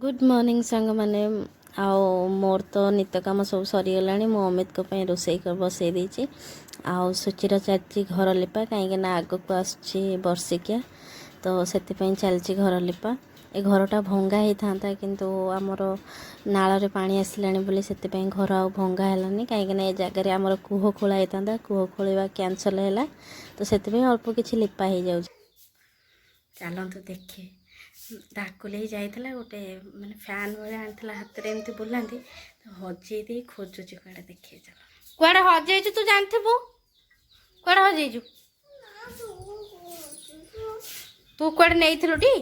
Good morning सांग माने आओ मोर तो नित्य कम सब सरीगला मो अमित को रोसई कर बसई देची आओ सुचिर चलती घर लिपा कहीं आग को आर्षिकिया तो से चलती घर लिपा ए घरटा भंगा ही था किंतु आमर नाल पानी आसला से घर आ भंगा है कहीं जगह आमर कूह खोला होता कूह खोल कैंसल है तो से अल्प किसी लिपा हो जाए। चलतु देखिए डाकुले जाइला गोटे माने फैन भाई आनी हाथ में एमती बुलाती तो हजे खोजुची कड़े देखिए चल कड़े हजेजु तू जानू कड़े हजेजु तू कड़े नहीं टी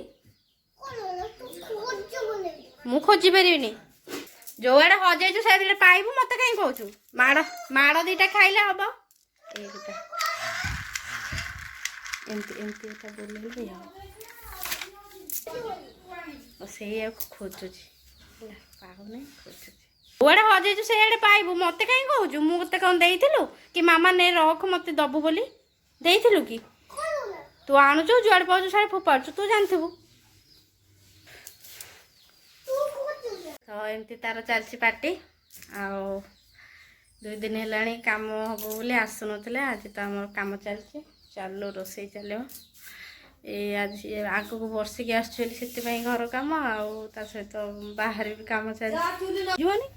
मु खोजी पारि जो आड़े हजेजु से पाइबू मत कहीं कहू माड़ माड़ दीटा खाइले हम एमती एमती बोले से खोजुची पाऊना खोजुची हजेजु से पाइबू मत कहीं कहू मुझे कौन देलु कि मामा ने रख मत दबु बोली देलु कि तू आणुचु जुआड़ पाचु सारे फोपाड़ू तू जानू तो एमती तार चलती पार्टी आउ 2 दिन है कम हम बोली आसु ना आज तो आम कम चलती चलो रोसई चलो ये आज आग को बर्षिकी आसपाई घर कम आ सहित बाहर भी कम चलती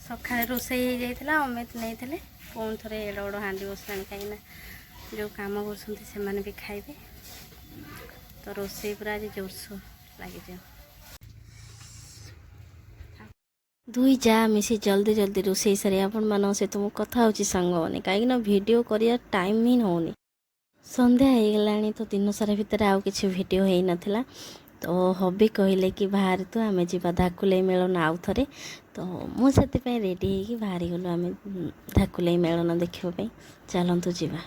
सका रोसई हो जाता अमित नहीं थे पुणी थे एड़ बड़ हाँ बसला कहीं जो कम कर भी खाइबे तो रोसई पूरा आज जोरसोर लगे दुई जा मिसी जल्दी जल्दी रोसई सारी आपण मान सहित मुझे कथा होची सांग मैंने कहीं वीडियो कर टाइम ही होनी संध्या हो गला तो दिन सारा भितर आउ कि वीडियो हो नाला तो हबी कहले कि बाहर तू आम जा धाकुलई मेलन आउ थे तो मुझे रेडी हो बाहरी गलु आम धाकुलई मेलन देखापी चलतु जीवा।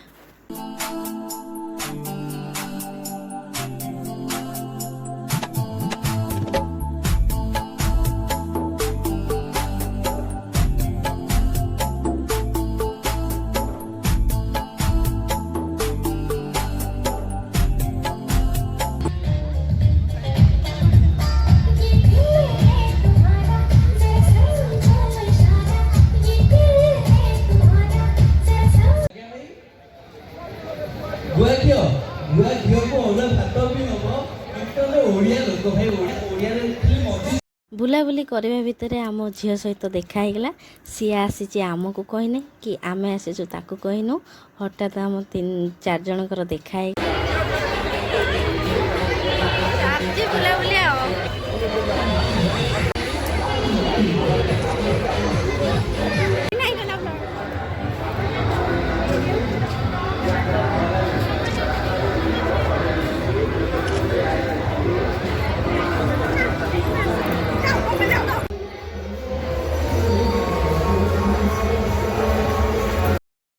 बुलाबुली करने भितर आम झील सहित देखाईगला सी आसी आमको कहने कि आम आसीचु ताकू कहनु हठात आम 3-4 जनकर देखाई बुलाबुली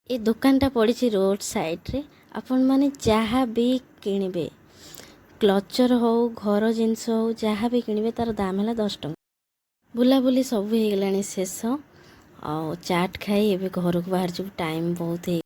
ये दुकानटा पड़ी रोड साइड रे आपण माने जहाँ भी किणवे क्लचर हो घर जिनस हो जहाँ भी किणवे तार दाम है 10 टंका। बुलाबुली सब हो गला शेष आ चाट खाई एवं घर को बाहर जो टाइम बहुत है।